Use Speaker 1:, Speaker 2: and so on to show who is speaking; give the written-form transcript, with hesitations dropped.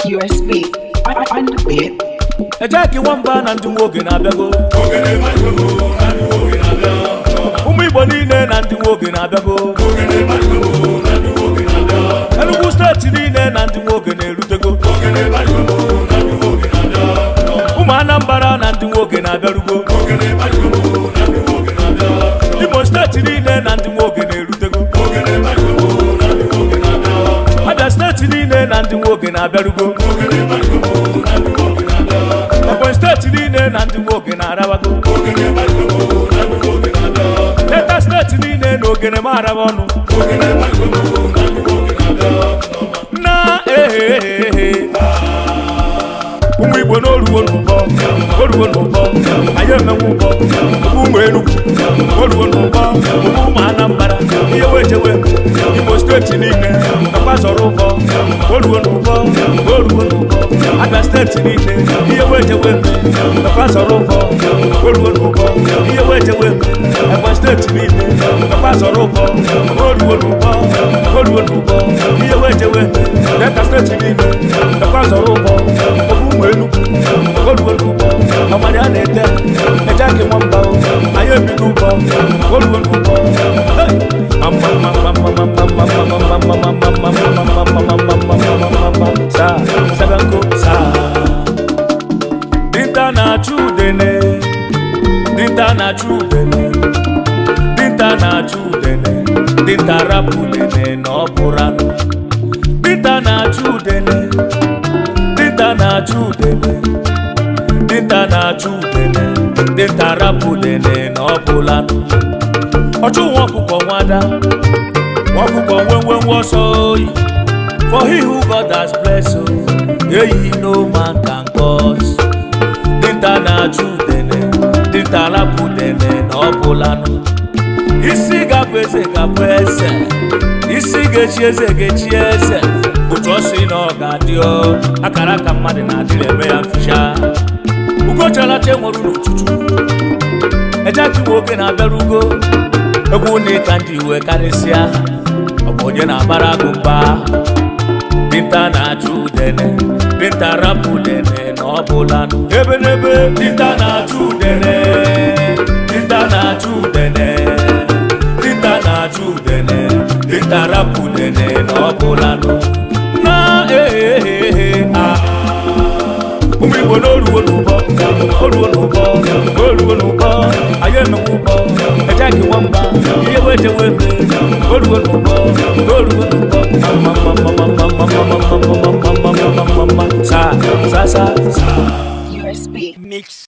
Speaker 1: USB on the beat.
Speaker 2: Ejaki Wamba na ndị nwoke na-abịago. Ụmụ Igbo niile na ndị nwoke na-abịago. Enugu steeti niile na ndị nwoke na-erutego. Ụmụ Anambra na ndị nwoke na-abịarugo. Imo steeti niile na ndị nwoke na-erutego. Abia steeti niile na ndị nwoke na-abịarugo. Ebonyi steeti niile na ndị nwoke na-arabago. Delta steeti niile na ogene m araba ọnụ. Na ụmụ Igbo n'oruwo n'ụbọ, anyị emenwu ụbọ, ụmụ Enugu, oruwo n'ụbọ, ụmụ Anambra, ihe wejewe, Imo steeti niile, akwazọrọ ụbọ, oruwo n'ụbọ, Abia steeti niile, ihe wejewe, akwazọrọ ụbọ, oruwo n'ụbọ, ihe wejewe, Ebonyi steeti niile, akwazọrọ ụbọ, oruwo n'ụbọ, ihe wejewe, Delta steeti niile, akwazọrọ ụbọ, ụmụ Enugu, oruwo n'ụbọ, ọmọdé a na-ete, Ejaki Wamba, anyị ebido ụbọ, oruwo n'ụbọ, dinta na-achụ udene, dinta rapụ udene na ọ bụrụ anụ. Dinta na-achụ udene, dinta rapụ udene na ọ bụrụ anụ. Ọchụ nwa ọkụkọ nwada, nwa ọkụkọ nwe ọsọ oyi. For he who God has blessed, ye no man can cause. Dinta na-achụ udene, dinta rapụ udene na ọ bụrụ anụ. Isi ga-abụ eze ga-abụ eze, isi ga-echi eze ga-echi eze. Otu ọ sị na ọ ga-adị akara aka mmadụ na-adịrị eme ya mficha. Ugochalacha nwere n'ụtụtụ, Ejaki nwoke na-abịarugo. Egwu na ịka ndị iwe karịsịa, ọ bụ onye na-agbara agụ mba. Dinta na-achụ udene, dinta rapụ udene na ọ bụla nụ. Ebe n'ebe dinta na-achụ udene, dinta rapụ udene na ọ bụla nụ. Na ụmụ Igbo n'oruwo n'ụbọ, anyị emenwu ụbọ, Ejaki Wamba, ihe wejewe eme, oruwo n'ụbọ, sa.
Speaker 1: USB mix.